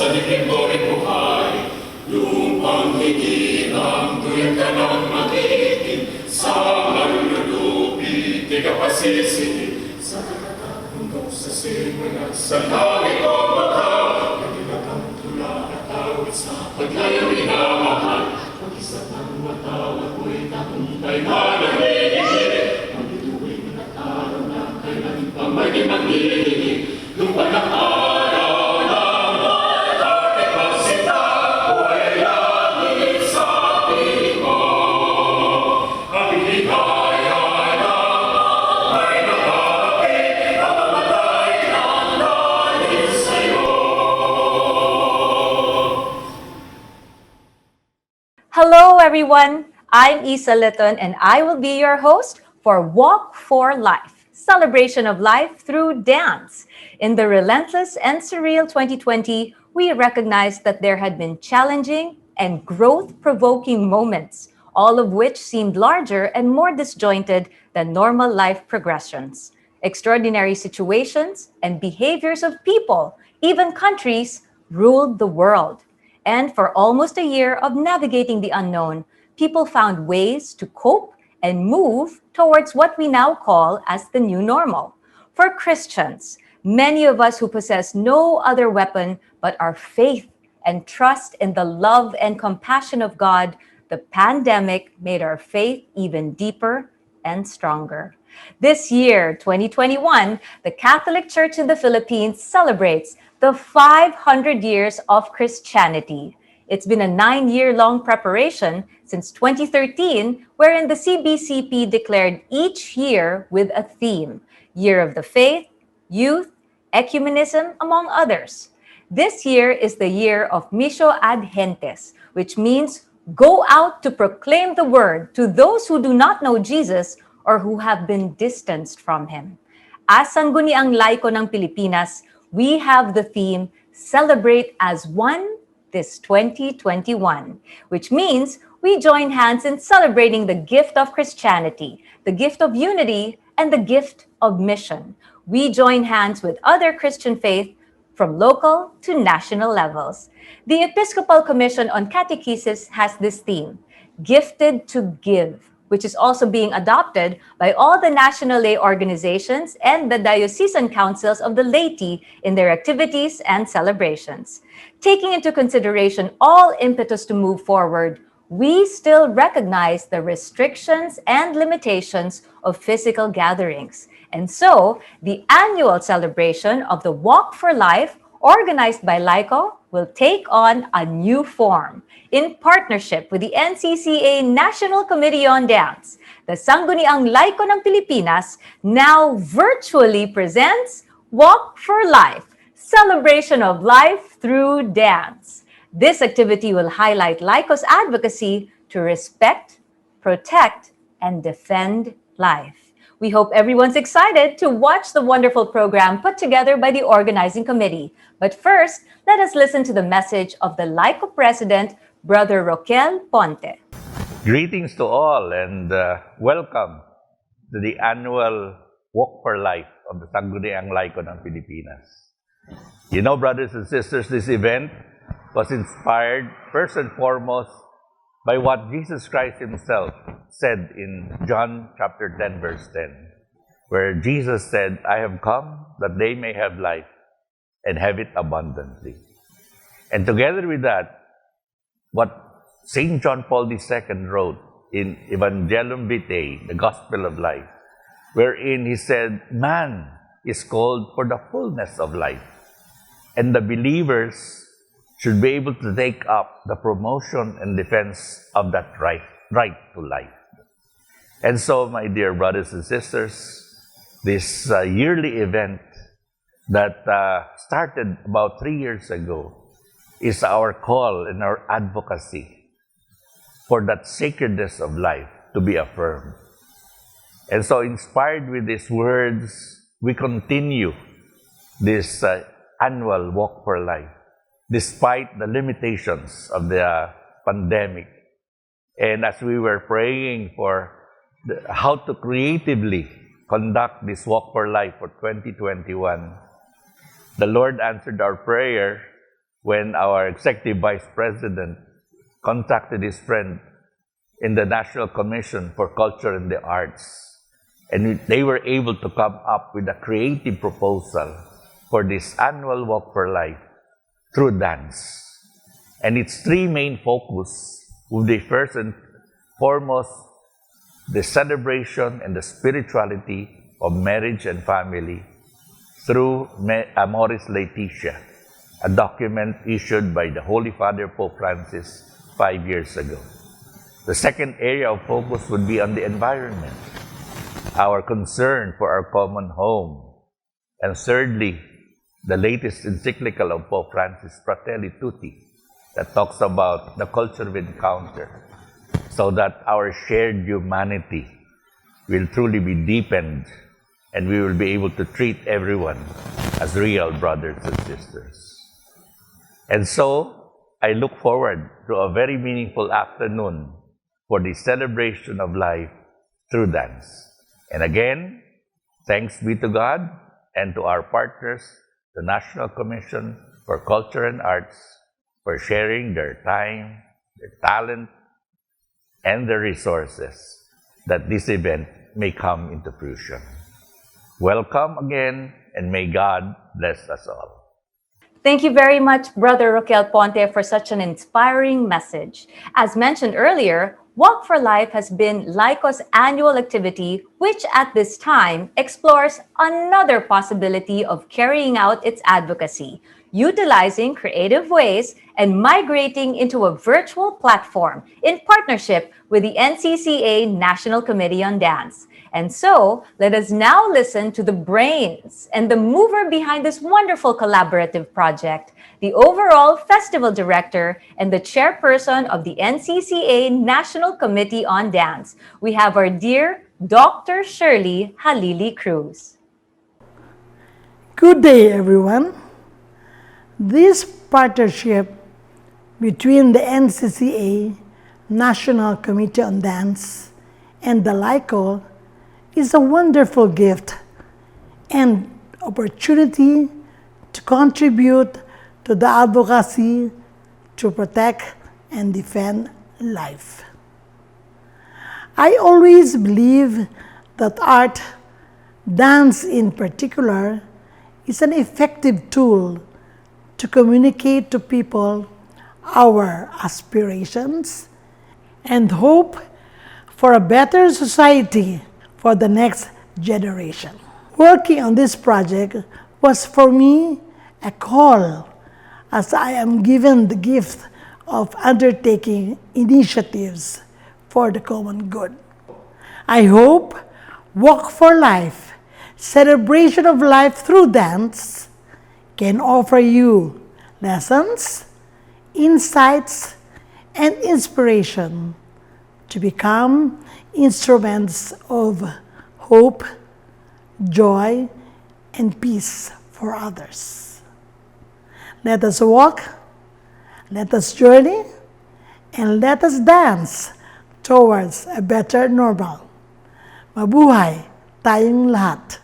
sa libing mo'y buhay, lupang hinirang, tuyan ka ng magiting, sa manlulupi, di ka pasisi, sa katatang mundo sa simula, sa langit o baka, nagilagang tula at tawid sa paglayo minamahal, pag-isa ng matawag mo'y tagumpay na nanginginig, pag-ituwing at araw na kailan pang maging nanginginig, lupa ng araw ng bakit magsita, buhay langit sa piling mo, ang higaya ng ay nakakapit, ang mamatay ng langit sa'yo. Hello everyone, I'm Isa Litton and I will be your host for Walk for Life, celebration of life through dance. In the relentless and surreal 2020, we recognized that there had been challenging and growth-provoking moments, all of which seemed larger and more disjointed than normal life progressions. Extraordinary situations and behaviors of people, even countries, ruled the world. And for almost a year of navigating the unknown, people found ways to cope and move towards what we now call as the new normal. For Christians, many of us who possess no other weapon but our faith and trust in the love and compassion of God, the pandemic made our faith even deeper and stronger. This year, 2021, the Catholic Church in the Philippines celebrates the 500 years of Christianity. It's been a 9-year-long preparation since 2013, wherein the CBCP declared each year with a theme: Year of the Faith, Youth, Ecumenism, among others. This year is the year of Missio ad Gentes, which means go out to proclaim the word to those who do not know Jesus or who have been distanced from Him. As Sangguniang Laiko ng Pilipinas, we have the theme Celebrate as One this 2021, which means we join hands in celebrating the gift of Christianity, the gift of unity, and the gift of mission. We join hands with other Christian faith from local to national levels. The Episcopal Commission on Catechesis has this theme, Gifted to Give, which is also being adopted by all the national lay organizations and the diocesan councils of the laity in their activities and celebrations. Taking into consideration all impetus to move forward, we still recognize the restrictions and limitations of physical gatherings. And so, the annual celebration of the Walk for Life, organized by LAIKO, will take on a new form. In partnership with the NCCA-National Committee on Dance, the Sangguniang Laiko ng Pilipinas now virtually presents Walk for Life, celebration of life through dance. This activity will highlight LAIKO's advocacy to respect, protect, and defend life. We hope everyone's excited to watch the wonderful program put together by the organizing committee. But first, let us listen to the message of the LAIKO President, Brother Roquel Ponte. Greetings to all and welcome to the annual Walk for Life of the Sangguniang Laiko ng Pilipinas. You know, brothers and sisters, this event was inspired first and foremost by what Jesus Christ Himself said in John chapter 10, verse 10, where Jesus said, I have come that they may have life and have it abundantly. And together with that, what St. John Paul II wrote in Evangelium Vitae, the Gospel of Life, wherein he said, man is called for the fullness of life, and the believers should be able to take up the promotion and defense of that right to life. And so, my dear brothers and sisters, this yearly event that started about 3 years ago is our call and our advocacy for that sacredness of life to be affirmed. And so, inspired with these words, we continue this annual Walk for Life, despite the limitations of the pandemic. And as we were praying for how to creatively conduct this Walk for Life for 2021, the Lord answered our prayer when our Executive Vice President contacted his friend in the National Commission for Culture and the Arts. And they were able to come up with a creative proposal for this annual Walk for Life through dance. And its three main focus will be first and foremost, the celebration and the spirituality of marriage and family through Amoris Laetitia, a document issued by the Holy Father Pope Francis 5 years ago. The second area of focus would be on the environment, our concern for our common home. And thirdly, the latest encyclical of Pope Francis, Fratelli Tutti, that talks about the culture of encounter, so that our shared humanity will truly be deepened and we will be able to treat everyone as real brothers and sisters. And so, I look forward to a very meaningful afternoon for the celebration of life through dance. And again, thanks be to God and to our partners, the National Commission for Culture and Arts, for sharing their time, their talent, and their resources that this event may come into fruition. Welcome again, and may God bless us all. Thank you very much, Brother Roquel Ponte, for such an inspiring message. As mentioned earlier, Walk for Life has been LAIKO's annual activity, which at this time explores another possibility of carrying out its advocacy, utilizing creative ways and migrating into a virtual platform in partnership with the NCCA-National Committee on Dance. And so, let us now listen to the brains and the mover behind this wonderful collaborative project, the overall festival director and the chairperson of the NCCA-National Committee on Dance. We have our dear Dr. Shirley Halili Cruz. Good day, everyone. This partnership between the NCCA, National Committee on Dance, and the LAIKO is a wonderful gift and opportunity to contribute to the advocacy to protect and defend life. I always believe that art, dance in particular, is an effective tool to communicate to people our aspirations and hope for a better society for the next generation. Working on this project was for me a call, as I am given the gift of undertaking initiatives for the common good. I hope Walk for Life, celebration of life through dance, can offer you lessons, insights, and inspiration to become instruments of hope, joy, and peace for others. Let us walk, let us journey, and let us dance towards a better normal. Mabuhay tayong lahat.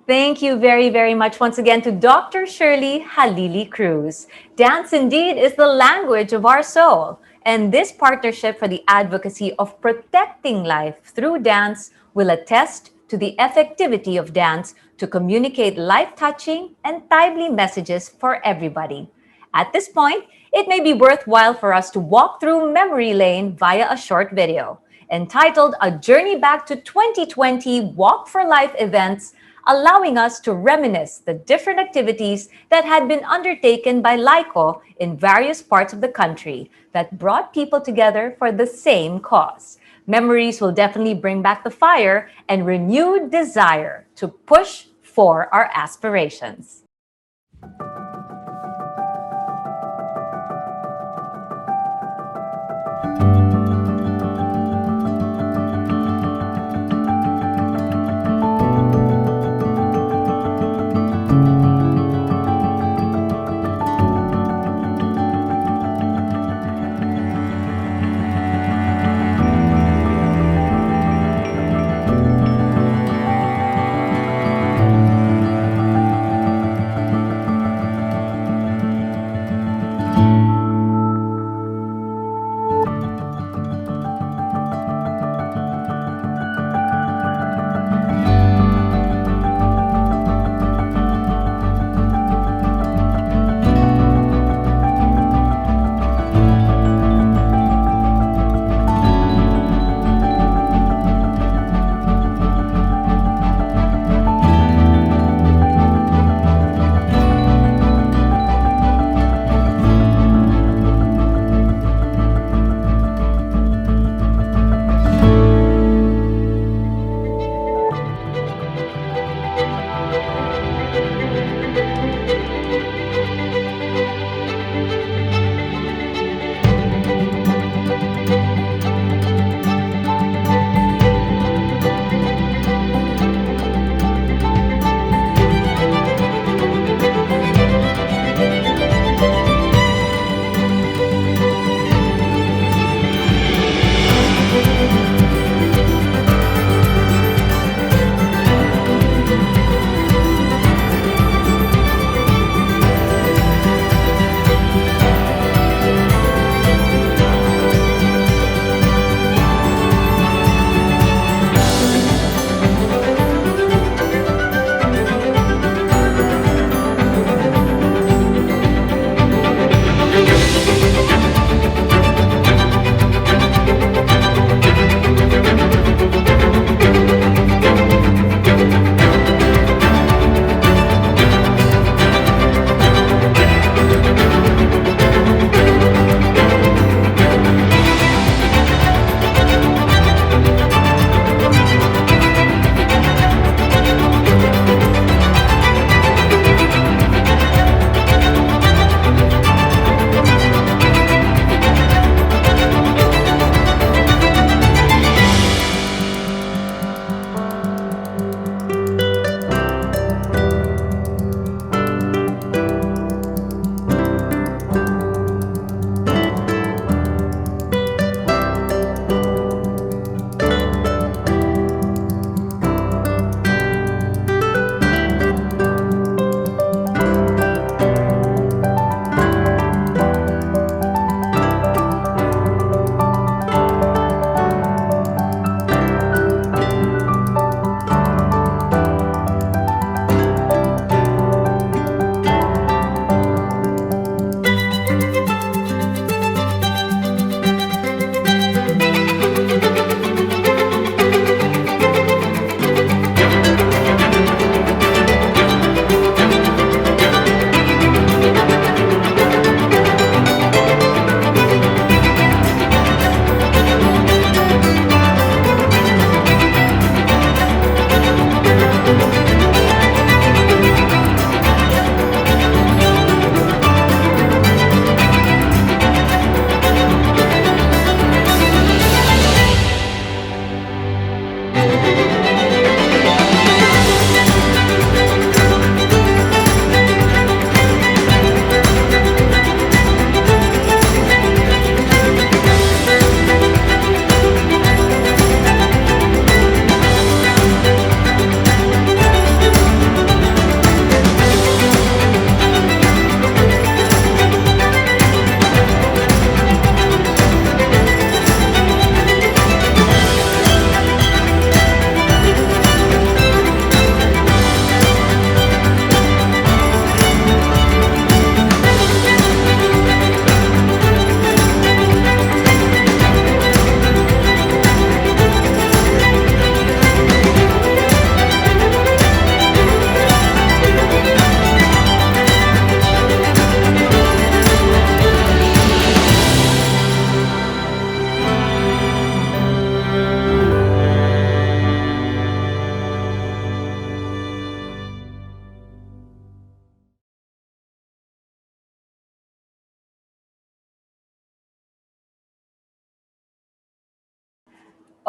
Thank you very, very much once again to Dr. Shirley Halili Cruz. Dance indeed is the language of our soul. And this partnership for the advocacy of protecting life through dance will attest to the effectivity of dance to communicate life-touching and timely messages for everybody. At this point, it may be worthwhile for us to walk through memory lane via a short video entitled A Journey Back to 2020 Walk for Life events, allowing us to reminisce the different activities that had been undertaken by LAIKO in various parts of the country that brought people together for the same cause. Memories will definitely bring back the fire and renewed desire to push for our aspirations.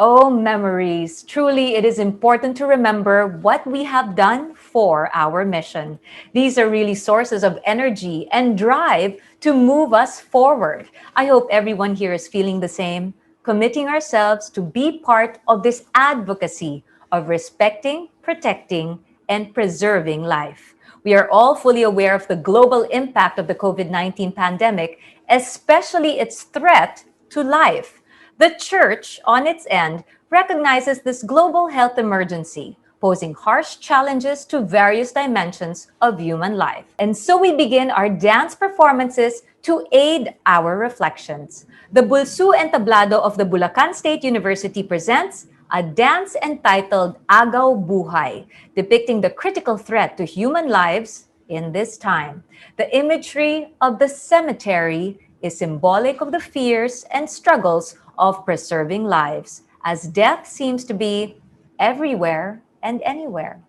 Oh, memories. Truly, it is important to remember what we have done for our mission. These are really sources of energy and drive to move us forward. I hope everyone here is feeling the same, committing ourselves to be part of this advocacy of respecting, protecting, and preserving life. We are all fully aware of the global impact of the COVID-19 pandemic, especially its threat to life. The church, on its end, recognizes this global health emergency, posing harsh challenges to various dimensions of human life. And so we begin our dance performances to aid our reflections. The Bulsu Entablado of the Bulacan State University presents a dance entitled Agaw Buhay, depicting the critical threat to human lives in this time. The imagery of the cemetery is symbolic of the fears and struggles of preserving lives, as death seems to be everywhere and anywhere.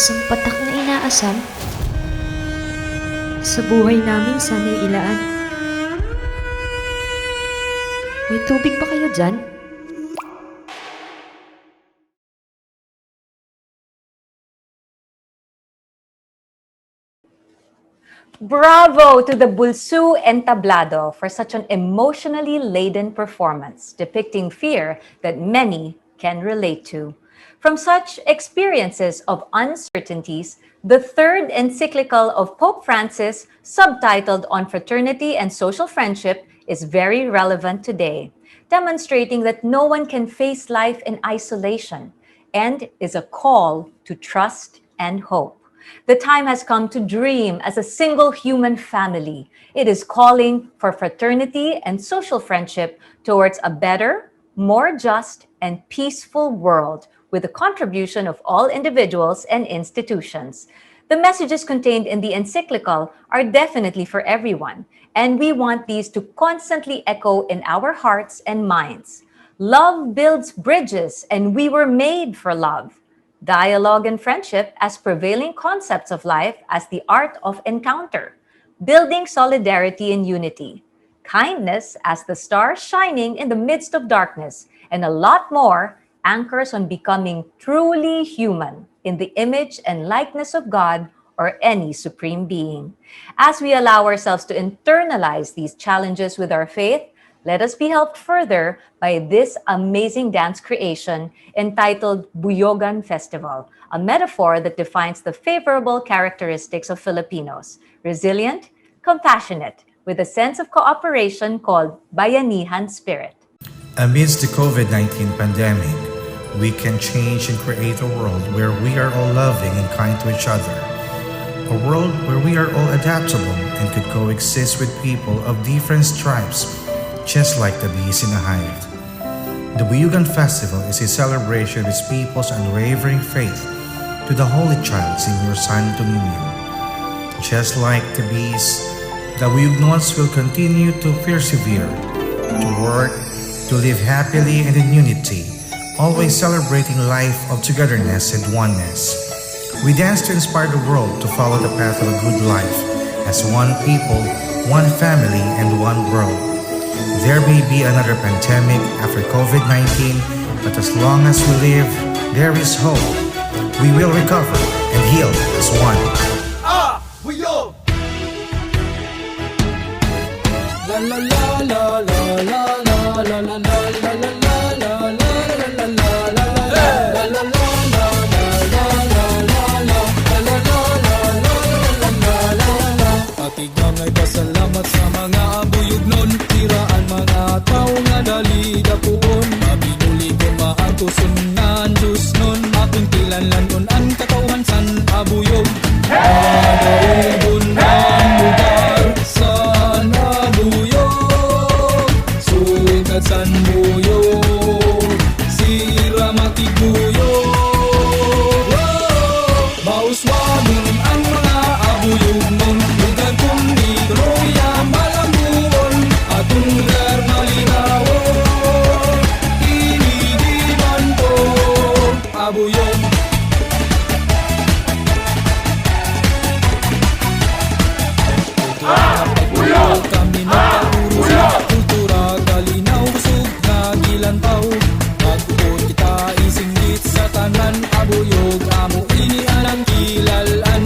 Isang patak na inaasam sa buhay namin sana'y ilaan. May tubig ba kayo dyan? Bravo to the Bulsu Entablado for such an emotionally laden performance, depicting fear that many can relate to. From such experiences of uncertainties, the third encyclical of Pope Francis, subtitled On Fraternity and Social Friendship, is very relevant today, demonstrating that no one can face life in isolation and is a call to trust and hope. The time has come to dream as a single human family. It is calling for fraternity and social friendship towards a better, more just, and peaceful world with the contribution of all individuals and institutions. The messages contained in the encyclical are definitely for everyone, and we want these to constantly echo in our hearts and minds. Love builds bridges, and we were made for love. Dialogue and friendship as prevailing concepts of life as the art of encounter. Building solidarity and unity. Kindness as the star shining in the midst of darkness. And a lot more anchors on becoming truly human in the image and likeness of God or any supreme being. As we allow ourselves to internalize these challenges with our faith, let us be helped further by this amazing dance creation entitled Buyogan Festival, a metaphor that defines the favorable characteristics of Filipinos: resilient, compassionate, with a sense of cooperation called bayanihan spirit. Amidst the COVID-19 pandemic, we can change and create a world where we are all loving and kind to each other. A world where we are all adaptable and could coexist with people of different stripes, just like the bees in a hive. The Buyugan Festival is a celebration of its people's unwavering faith to the Holy Child, Senior Santo Niño. Just like the bees, the Buyugnots will continue to persevere, to work, to live happily and in unity, always celebrating life of togetherness and oneness. We dance to inspire the world to follow the path of a good life as one people, one family, and one world. There may be another pandemic after COVID-19, but as long as we live, there is hope. We will recover and heal as one. Buyog! La la la la la la la la la la la la la la Atigangay pasalamat sa mga abuyog nun, tiraan mga tao nga dali dapuon. Mabinuli ko maantuson nga Diyos nun, akong tilanlan nun ang katauhan san abuyog. Madaugon ang lugar san abuyog, sugat san buyog, sira matiguyog. Mauswagin ang mga abuyog nun, lugar kong di Troya malamuon, atong lugar malinawon, inigiban ko abuyog. Abuyog! Kami nagkaurus, kultura kalinaw, busog na gilantaw. Pag-uot kita isingit sa tanan, abuyog amo ini anang kilalan.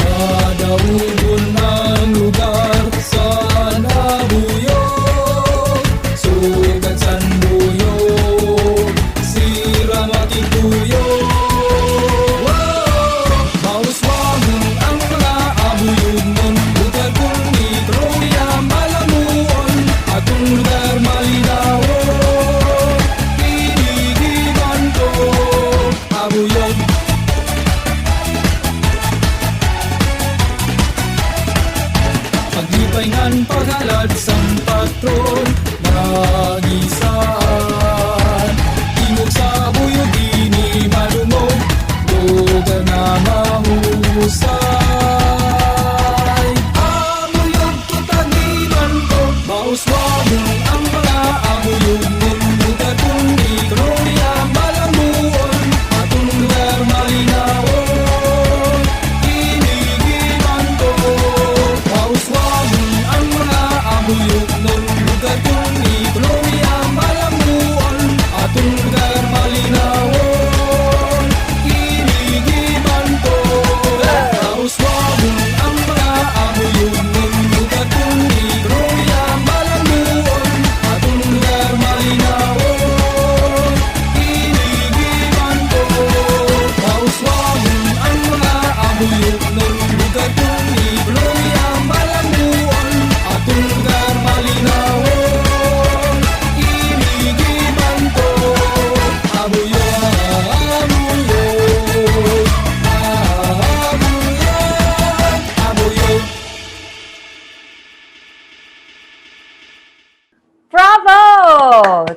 Madaugon ang lugar san abuyog, sugat san buyog, sira matituyog. Mauswagin ang mga abuyog nun, lugar kong di Troya malamuon, atong lugar malinawon, inigiban ko abuyog.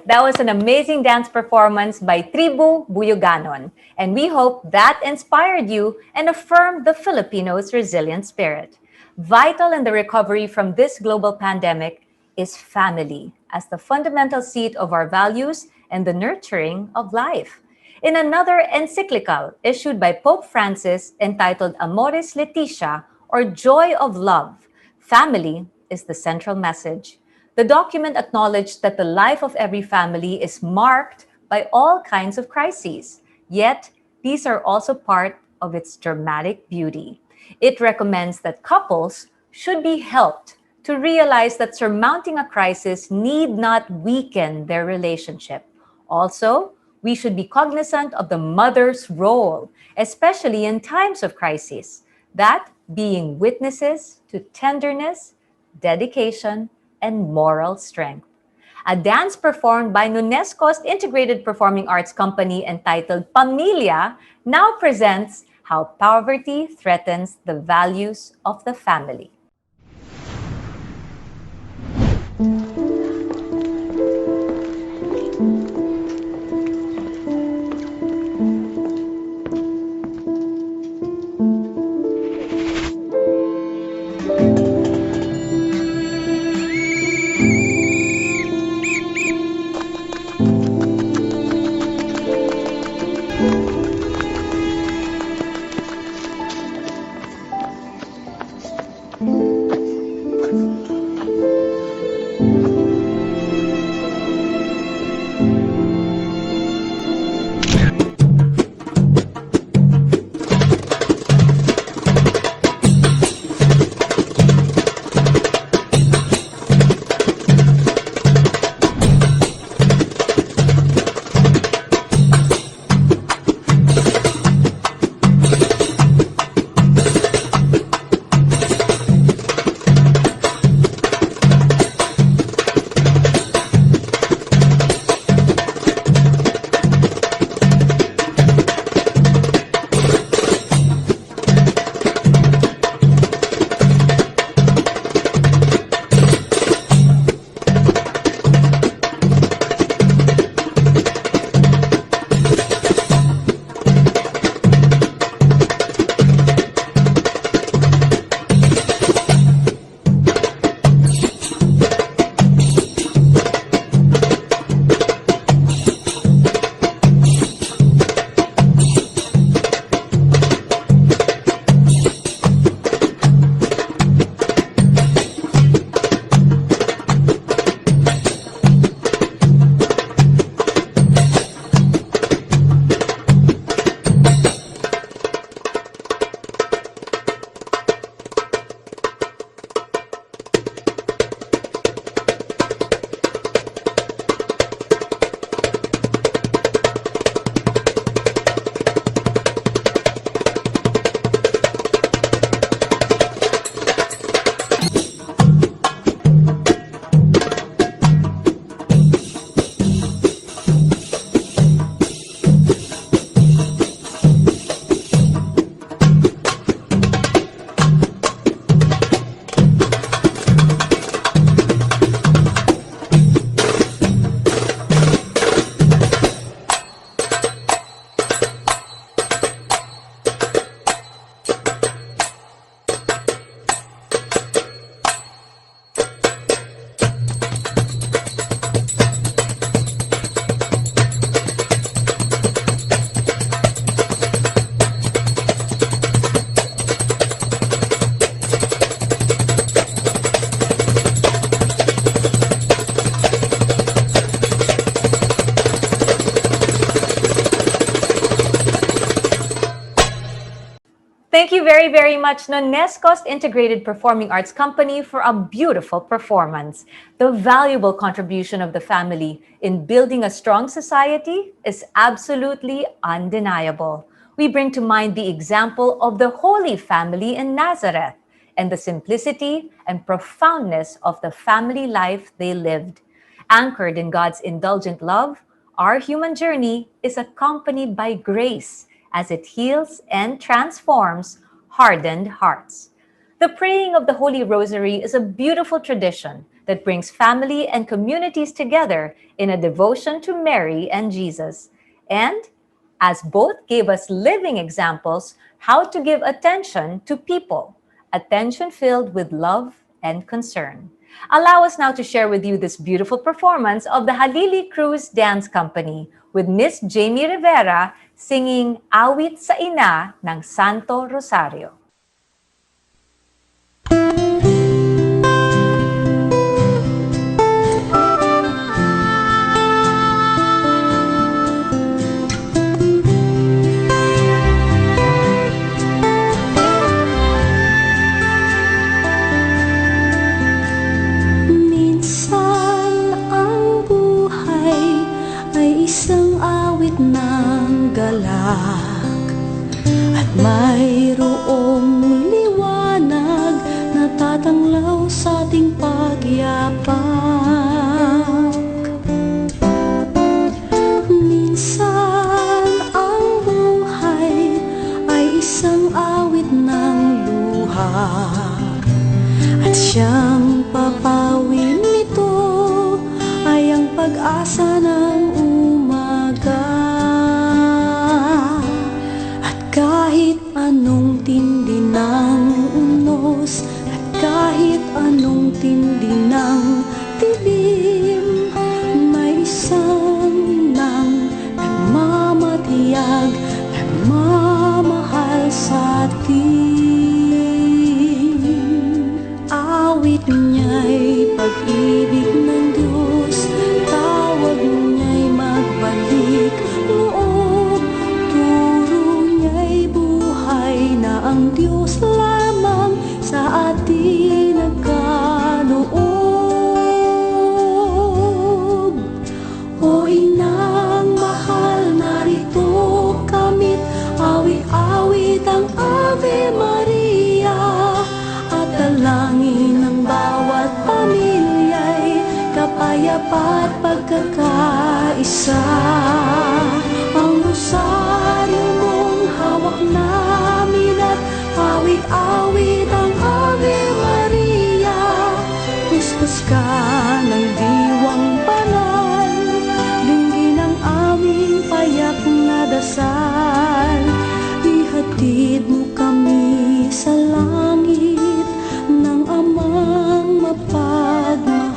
that was an amazing dance performance by Tribu Buyuganon, and we hope that inspired you and affirmed the Filipinos' resilient spirit. Vital in the recovery from this global pandemic is family as the fundamental seat of our values and the nurturing of life. In another encyclical issued by Pope Francis entitled Amoris Laetitia, or Joy of Love, family is the central message. The document acknowledged that the life of every family is marked by all kinds of crises, yet these are also part of its dramatic beauty. It recommends that couples should be helped to realize that surmounting a crisis need not weaken their relationship. Also, we should be cognizant of the mother's role, especially in times of crisis, that being witnesses to tenderness, dedication, and moral strength. A dance performed by NUNESCO's Integrated Performing Arts Company entitled Pamilya now presents how poverty threatens the values of the family. Thank you very, very much, NUNESCO's Integrated Performing Arts Company, for a beautiful performance. The valuable contribution of the family in building a strong society is absolutely undeniable. We bring to mind the example of the Holy Family in Nazareth and the simplicity and profoundness of the family life they lived. Anchored in God's indulgent love, our human journey is accompanied by grace as it heals and transforms hardened hearts. The praying of the Holy Rosary is a beautiful tradition that brings family and communities together in a devotion to Mary and Jesus. And as both gave us living examples how to give attention to people, attention filled with love and concern. Allow us now to share with you this beautiful performance of the Halili Cruz Dance Company with Miss Jamie Rivera singing Awit sa Ina ng Santo Rosario. At mayroong liwanag na tatanglaw sa ating pagyapak. Minsan ang buhay ay isang awit ng luha, at siyang papawin nito ay ang pag-asa ng umaga. Kahit anong tindi ng unos, at kahit anong tindi ng dilim, may isang nang nagmamatiyag, nagmamahal sa atin. Awit niya'y pag-ibig ng Diyos, tawag niya'y magbalik loob, na ang Diyos lamang sa atin nagkaloob. O Inang mahal, narito kamit, awit-awit ang Ave Maria, at dalangin ng bawat pamilya'y kapayapa at pagkakaisa. Ang rosaryo mong hawak namin at awit-awit ang Ave Maria. Pustos ka ng diwang banal, dinggin ang aming payak na dasal. Ihatid mo kami sa langit ng amang mapagmahal.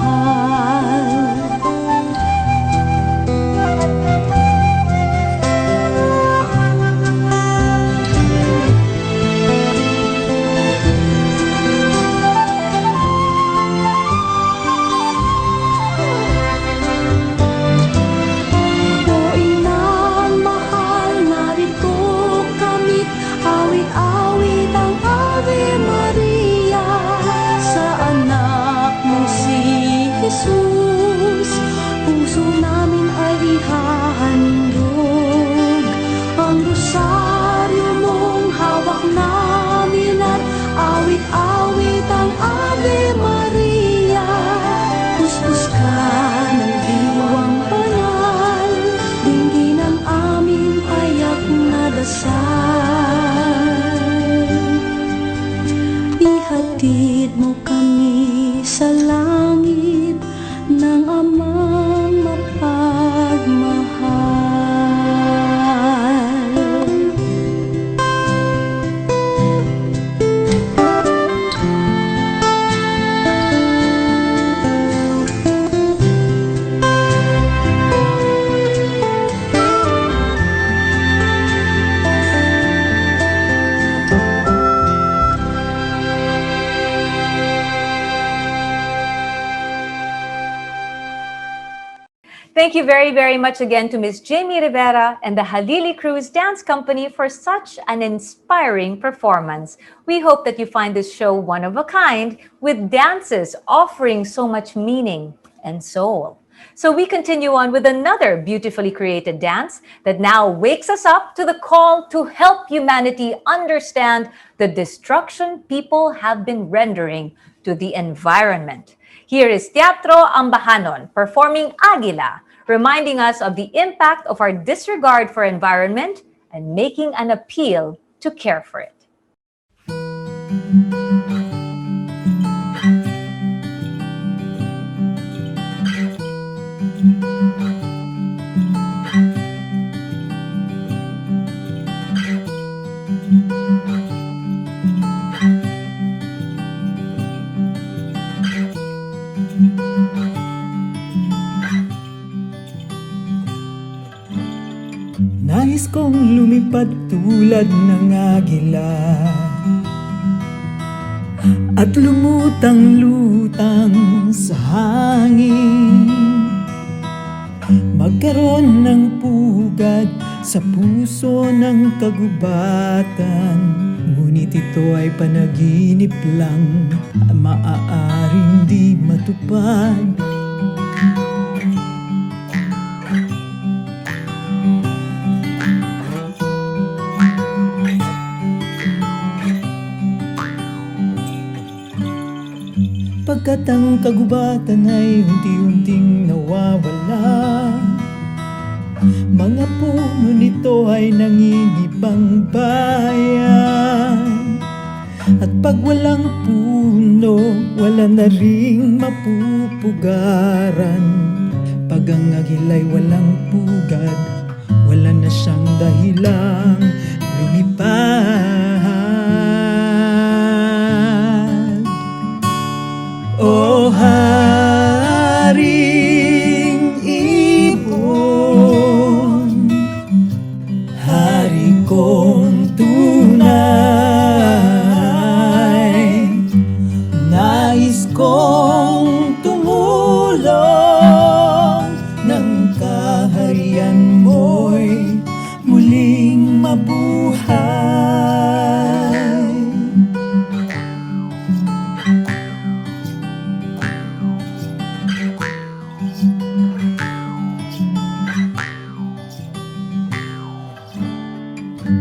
Ihatid mo kami sa langit ng amang mapagmahal. Thank you very, very much again to Ms. Jamie Rivera and the Halili Cruz Dance Company for such an inspiring performance. We hope that you find this show one of a kind, with dances offering so much meaning and soul. So we continue on with another beautifully created dance that now wakes us up to the call to help humanity understand the destruction people have been rendering to the environment. Here is Teatro Ambahanon performing Agila, reminding us of the impact of our disregard for environment and making an appeal to care for it. Nais kong lumipad tulad ng agila at lumutang-lutang sa hangin, magkaroon ng pugad sa puso ng kagubatan. Ngunit ito ay panaginip lang, maaaring di matupad. Pagkat ang kagubatan ay unti-unting nawawala, mga puno nito ay nangingibang bayan. At pag walang puno, wala na ring mapupugaran. Pag ang agila'y walang pugad, wala na siyang dahilang lumipad. O Haring Ibon, hari kong tunay, nais kong tumulong ng kaharian mo'y muling mabuhay.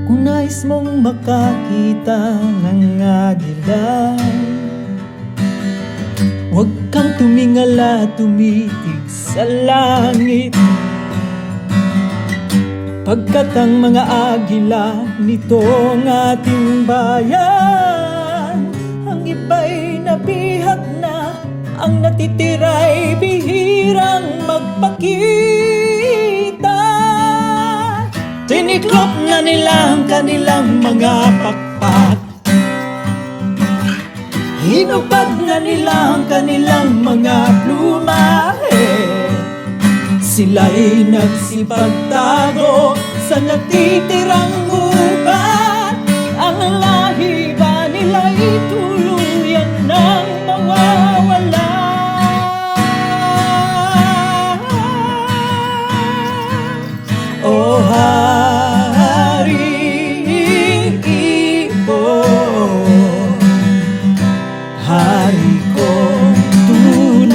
Kung nais mong makakita ng agila, huwag kang tumingala, tumitig sa langit. Pagkat ang mga agila nitong ating bayan, ang iba'y nabihag na, ang natitira'y bihirang magpakita. Tiniklop na nila ang kanilang mga pakpak, hinubad na nila ang kanilang mga plumahe. Sila'y nagsipagtago sa natitirang ugat, ang lahi ba nila'y tuluyan ng mawawala. O Haring Ibon, hari kong tunay,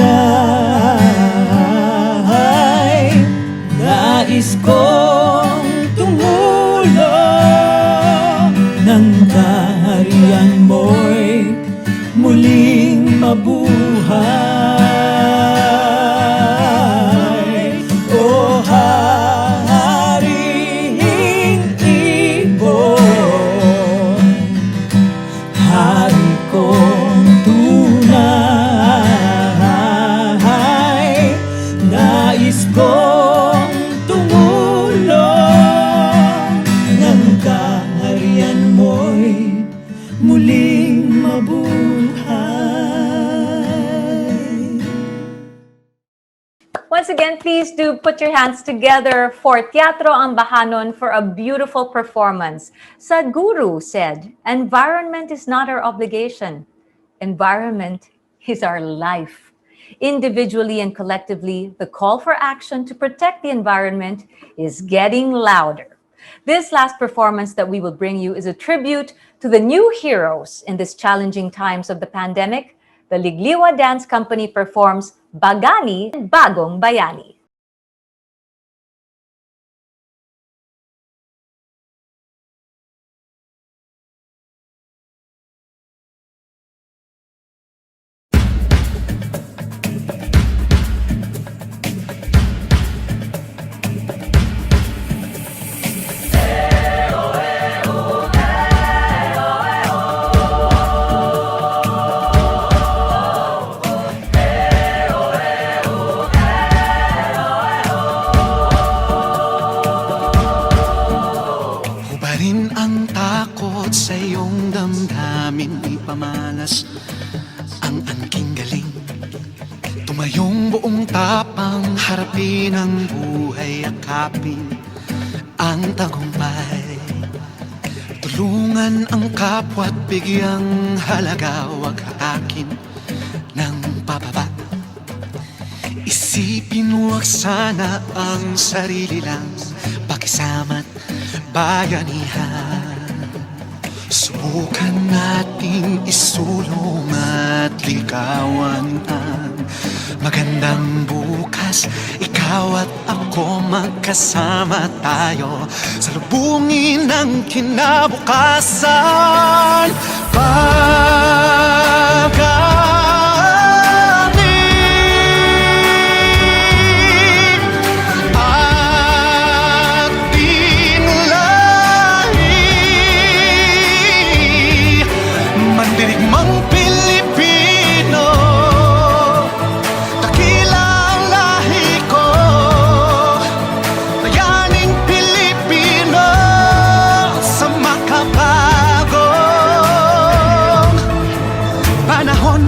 nais kong tumulong ng kaharian mo'y muling mabuhay. O Haring Ibon, hari kong tunay, nais kong tumulong ng kaharian mo'y muling mabuhay. Once again, please do put your hands together for Teatro Ambahanon for a beautiful performance. Sadhguru said, "Environment is not our obligation. Environment is our life." Individually and collectively, the call for action to protect the environment is getting louder. This last performance that we will bring you is a tribute to the new heroes in these challenging times of the pandemic. The Ligliwa Dance Company performs Bagani, Bagong Bayani. Hubarin ang takot sa iyong damdamin, ipamalas ang angking galing. Tumayong buong tapang, harapin ang buhay, akapin ang ng tagumpay. Tulungan ang kapwa't bigyang halaga, huwag hatakin ng pababa. Isipin huwag sana ang sarili lang, pakisama't bayanihan. Subukan nating isulong at ligawan ang magandang bukas. Ikaw at ako magkasama tayo, salubungin ang kinabukasan. Pag-amin at tinlahi, mandirigmang Pilipino, dakila ang lahi ko, bayaning Pilipino sa makabagong panahon.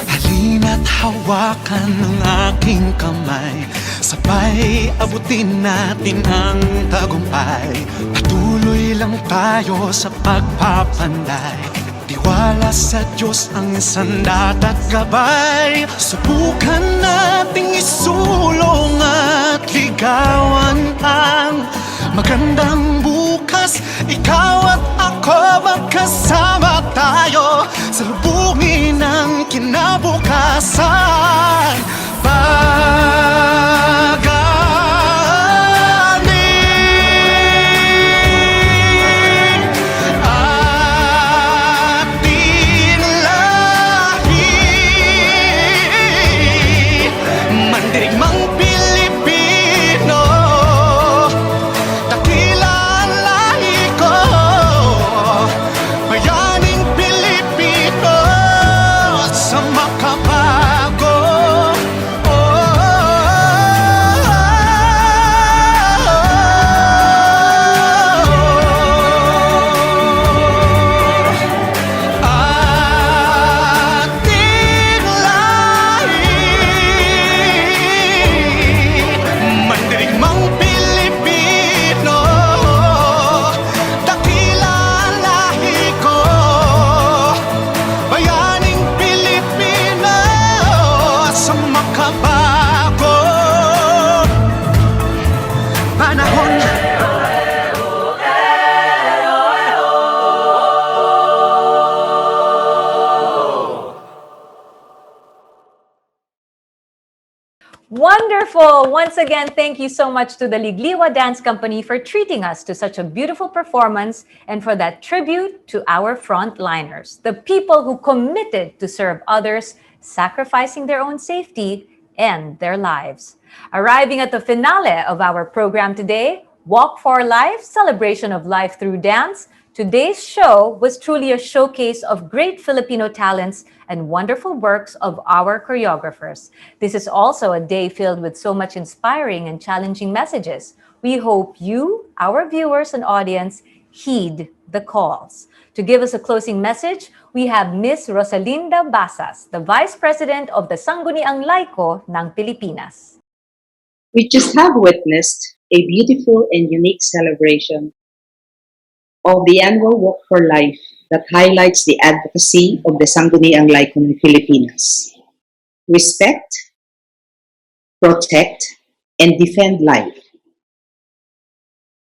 Halina't hawakan ng aking kamay, sabay abutin natin ang tagumpay. Patuloy lang tayo sa pagpapanday, tiwala sa Diyos ang sandat at gabay. Subukan nating isulong at ligawan ang magandang bukas. Ikaw at ako magkasama tayo, salubungin ang kinabukasan. Pag-amin at tinlahi, mandirigmang Pilipino, dakila ang lahi ko, bayaning Pilipino sa makabago. At tinlahi, mandirigmang Pilipino, dakila ang lahi ko, bayaning Pilipino sa makabago panahon. Wonderful! Once again, thank you so much to the Ligliwa Dance Company for treating us to such a beautiful performance and for that tribute to our frontliners, the people who committed to serve others, sacrificing their own safety and their lives. Arriving at the finale of our program today, Walk for Life, Celebration of Life Through Dance, today's show was truly a showcase of great Filipino talents and wonderful works of our choreographers. This is also a day filled with so much inspiring and challenging messages. We hope you, our viewers and audience, heed the calls. To give us a closing message, we have Ms. Rosalinda Basas, the Vice President of the Sangguniang LAIKO ng Pilipinas. We just have witnessed a beautiful and unique celebration of the annual Walk for Life that highlights the advocacy of the Sangguniang LAIKO ng Pilipinas. Respect, protect, and defend life.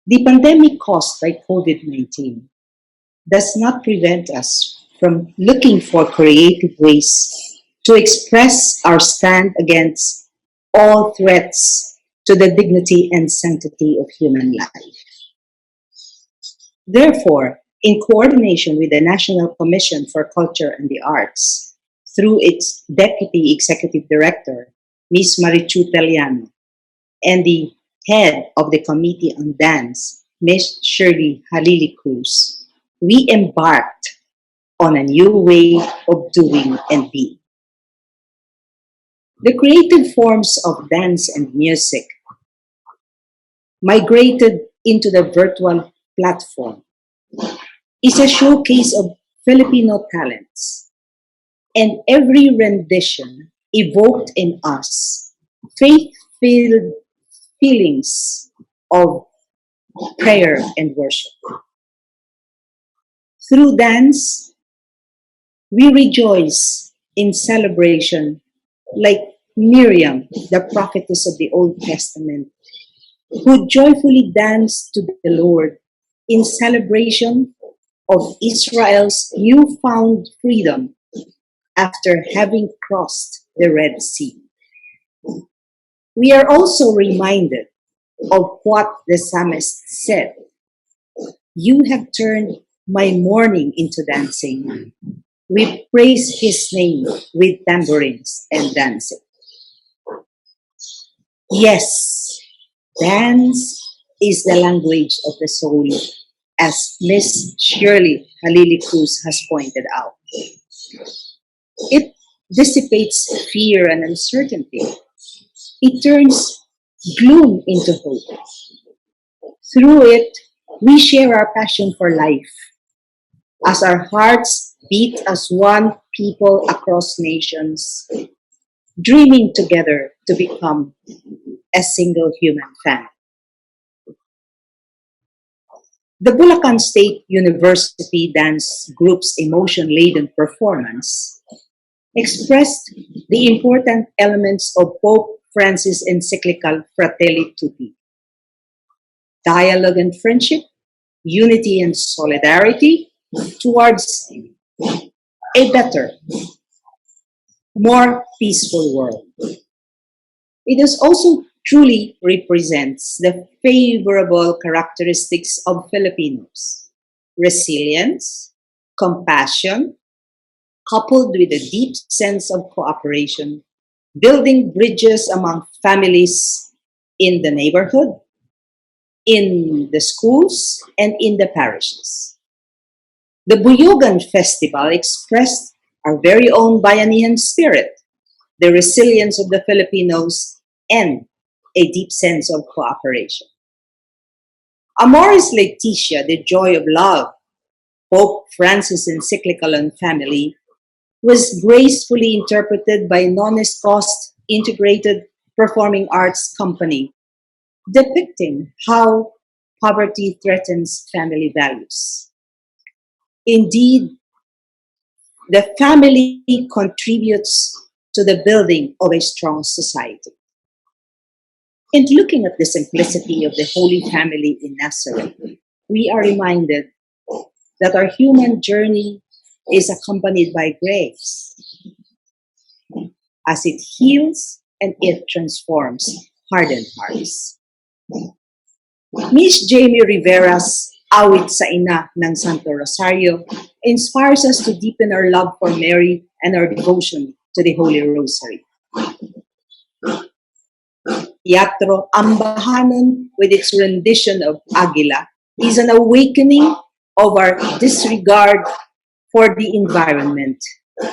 The pandemic caused by COVID-19 does not prevent us from looking for creative ways to express our stand against all threats to the dignity and sanctity of human life. Therefore, in coordination with the National Commission for Culture and the Arts, through its Deputy Executive Director, Ms. Marichu Teliano, and the head of the Committee on Dance, Ms. Shirley Halili Cruz, we embarked on a new way of doing and being. The creative forms of dance and music migrated into the virtual platform is a showcase of Filipino talents and every rendition evoked in us faith-filled feelings of prayer and worship. Through dance, we rejoice in celebration like Miriam, the prophetess of the Old Testament, who joyfully danced to the Lord in celebration of Israel's newfound freedom after having crossed the Red Sea. We are also reminded of what the psalmist said, "You have turned my mourning into dancing. We praise his name with tambourines and dancing." Yes, dance is the language of the soul, as Miss Shirley Halili Cruz has pointed out. It dissipates fear and uncertainty. It turns gloom into hope. Through it, we share our passion for life, as our hearts beat as one people across nations, dreaming together to become a single human family. The Bulacan State University Dance Group's emotion-laden performance expressed the important elements of Pope Francis' encyclical Fratelli Tutti: dialogue and friendship, unity and solidarity towards a better, more peaceful world. It is also truly represents the favorable characteristics of Filipinos: resilience, compassion, coupled with a deep sense of cooperation, building bridges among families in the neighborhood, in the schools, and in the parishes. The Buyugan Festival expressed our very own Bayanihan spirit, the resilience of the Filipinos, and a deep sense of cooperation. Amoris Laetitia, the joy of love, Pope Francis' encyclical on family, was gracefully interpreted by Nones Cost Integrated Performing Arts Company, depicting how poverty threatens family values. Indeed, the family contributes to the building of a strong society. And looking at the simplicity of the Holy Family in Nazareth, we are reminded that our human journey is accompanied by grace, as it heals and it transforms hardened hearts. Miss Jamie Rivera's Awit sa Ina ng Santo Rosario inspires us to deepen our love for Mary and our devotion to the Holy Rosary. Teatro Ambahanan, with its rendition of Aguila, is an awakening of our disregard for the environment,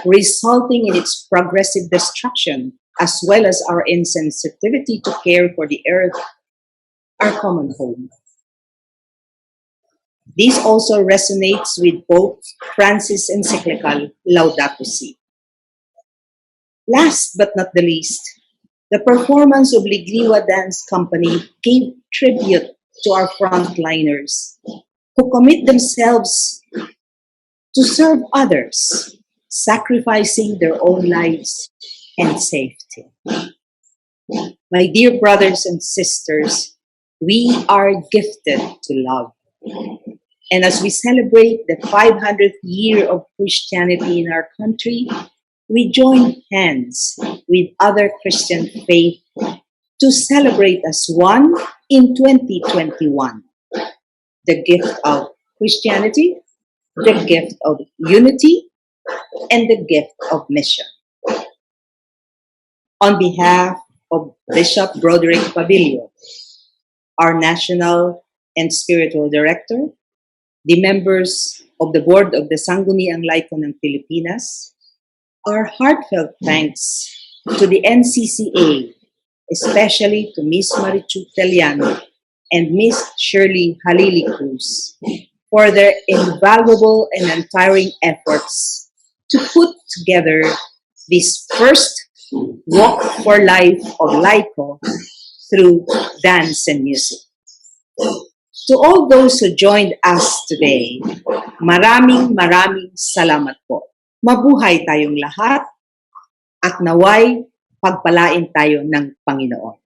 resulting in its progressive destruction, as well as our insensitivity to care for the earth, our common home. This also resonates with Pope Francis' encyclical Laudato Si. Last but not the least, the performance of Ligliwa Dance Company gave tribute to our frontliners who commit themselves to serve others, sacrificing their own lives and safety. My dear brothers and sisters, we are gifted to love. And as we celebrate the 500th year of Christianity in our country, we join hands with other Christian faith to celebrate as one in 2021 the gift of Christianity, the gift of unity, and the gift of mission. On behalf of Bishop Broderick Pabilio, our National and Spiritual Director, the members of the Board of the Sangguniang LAIKO ng Pilipinas, our heartfelt thanks to the NCCA, especially to Ms. Marichu Teliano and Ms. Shirley Halili Cruz, for their invaluable and untiring efforts to put together this first Walk for Life of LAIKO through dance and music. To all those who joined us today, maraming salamat po. Mabuhay tayong lahat at naway pagpalain tayo ng Panginoon.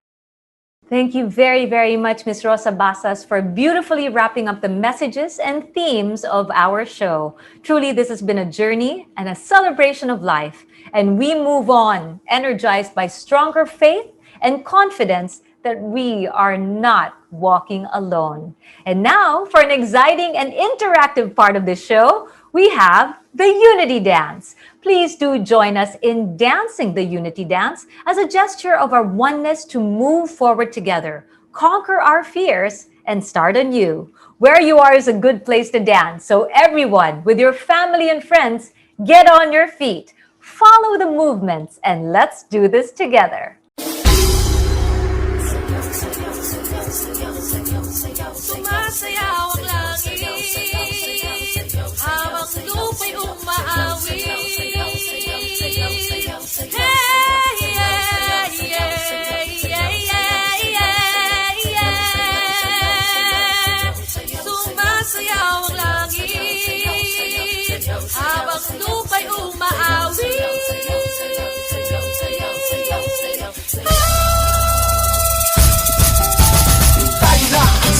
Thank you very, very much, Ms. Rosa Basas, for beautifully wrapping up the messages and themes of our show. Truly, this has been a journey and a celebration of life, and we move on, energized by stronger faith and confidence that we are not walking alone. And now, for an exciting and interactive part of this show, we have the Unity Dance. Please do join us in dancing the Unity Dance as a gesture of our oneness to move forward together, conquer our fears, and start anew. Where you are is a good place to dance, so everyone, with your family and friends, get on your feet, follow the movements, and let's do this together. Sumasayaw ang langit habang lupa'y umaawi. Sumasayaw ang langit habang lupa'y umaawi.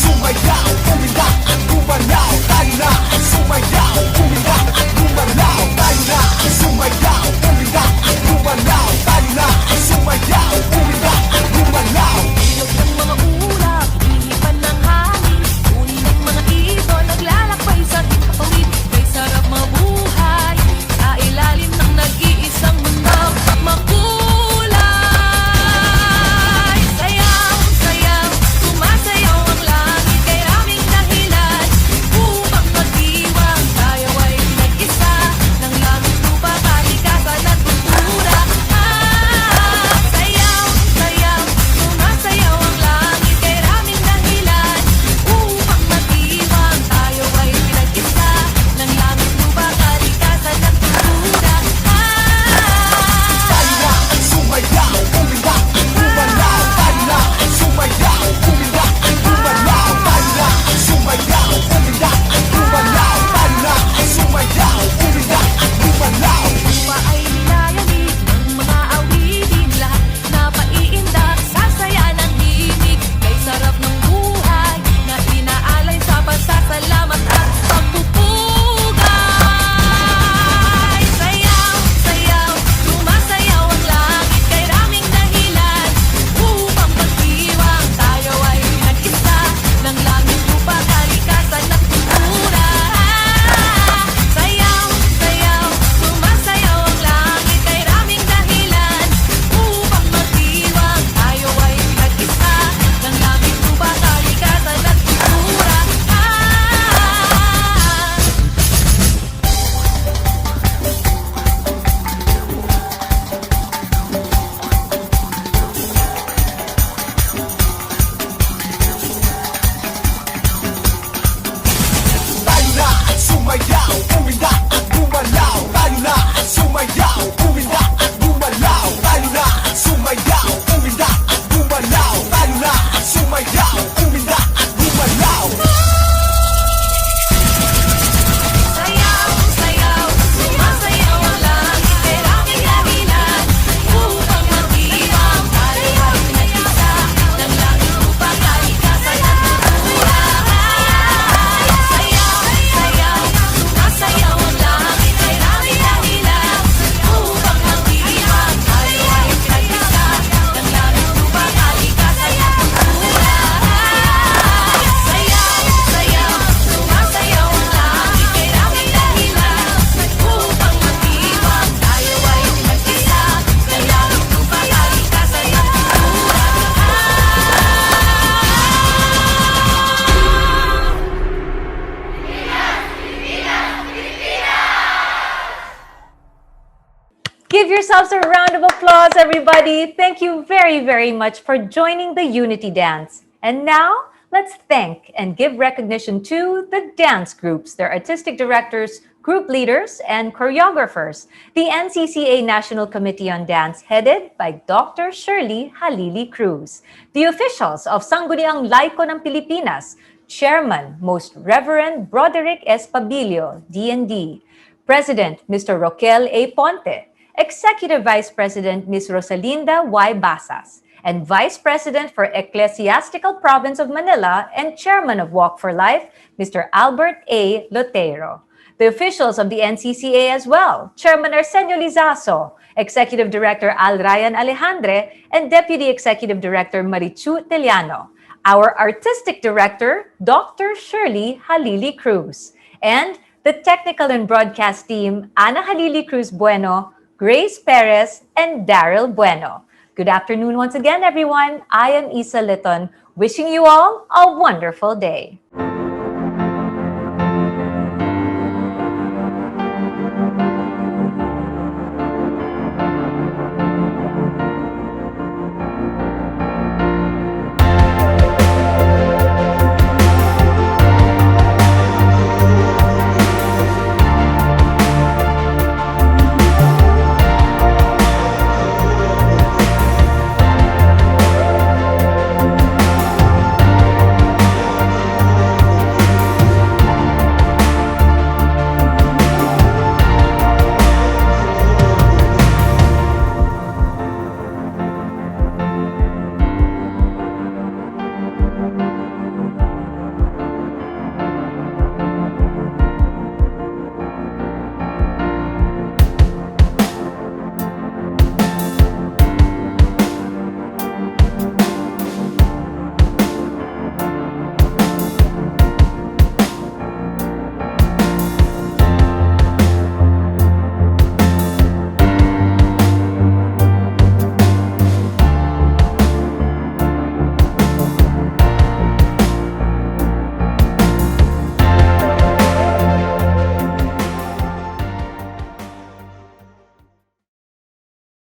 Sumayaw, kumita at gumalaw. Tayo na ang sumayaw, kumita at gumalaw. Tayo na ang sumayaw, kumita at gumalaw. Tayo na ang sumayaw, kumita at gumalaw. Ilog ng mga ulap, hinipan ng hangin. Uni ng mga ibon, naglalakbay sa ating kapawid. Kay sarap mabuhay sa ilalim ng nag-iisang mundo makulay. Sayaw, sayaw, sumasayaw ang langit. Kay raming dahilan upang magdiwang. Tayo ay pinag-isa ng langit, lupa, kalikasan at kultura. Sayaw, sayaw, sumasayaw ang langit. Kay raming dahilan upang magdiwang. Tayo ay pinag-isa ng langit, lupa, kalikasan at kultura. Tayo na ang sumayaw, kumita at gumalaw. Tayo na ang sumayaw, kumita at gumalaw. Tayo na ang sumayaw, kumita at gumalaw. Tayo na ang sumayaw, kumita at gumalaw. Lupa ay nilayamig ng mga awitin. Lahat na paiindak sa saya ng himig. Kay sarap ng buhay na inaalay sa pasasalamat at pagpupugay. Sayaw, sayaw, sumasayaw ang langit. Kay raming dahilan upang magdiwang. Tayo ay pinag-isa ng langit, lupa, kalikasan at kultura. Sayaw, sayaw, sumasayaw ang langit. Kay raming dahilan upang magdiwang. Tayo ay pinag-isa ng langit, lupa, kalikasan at kultura. Tayo na ang sumayaw, kumita at gumalaw. Tayo na ang sumayaw, kumita at gumalaw. Tayo na ang sumayaw, kumita at gumalaw. Tayo na ang sumayaw, kumita at gumalaw. Sayaw, sayaw, sumasayaw ang langit. Kay raming dahilan upang magdiwang. Tayo ay pinag-isa ng langit, lupa, kalikasan at kultura. Sayaw, sayaw, sumasayaw ang langit. Kay raming dahilan upang magdiwang. Tayo ay pinag-isa ng langit, lupa, kalikasan at kultura. Sayaw, sayaw, sumasayaw ang langit. Kay raming dahilan upang magdiwang. Tayo ay pinag-isa ng langit, lupa, kalikasan at kultura. Give yourselves a round of applause, everybody. Thank you very, very much for joining the Unity Dance. And now, let's thank and give recognition to the dance groups, their artistic directors, group leaders, and choreographers. The NCCA-National Committee on Dance, headed by Dr. Shirley Halili Cruz. The officials of Sangguniang LAIKO ng Pilipinas, Chairman, Most Reverend Broderick S. Pabilio, DND, President, Mr. Roquel A. Ponte, Executive Vice President, Ms. Rosalinda Y. Basas, and Vice President for Ecclesiastical Province of Manila and Chairman of Walk for Life, Mr. Albert A. Lotero. The officials of the NCCA as well, Chairman Arsenio Lizaso, Executive Director Al Ryan Alejandre, and Deputy Executive Director Marichu Teliano. Our Artistic Director, Dr. Shirley Halili Cruz, and the Technical and Broadcast Team, Ana Halili Cruz Bueno, Grace Perez, and Daryl Bueno. Good afternoon once again, everyone. I am Isa Litton, wishing you all a wonderful day.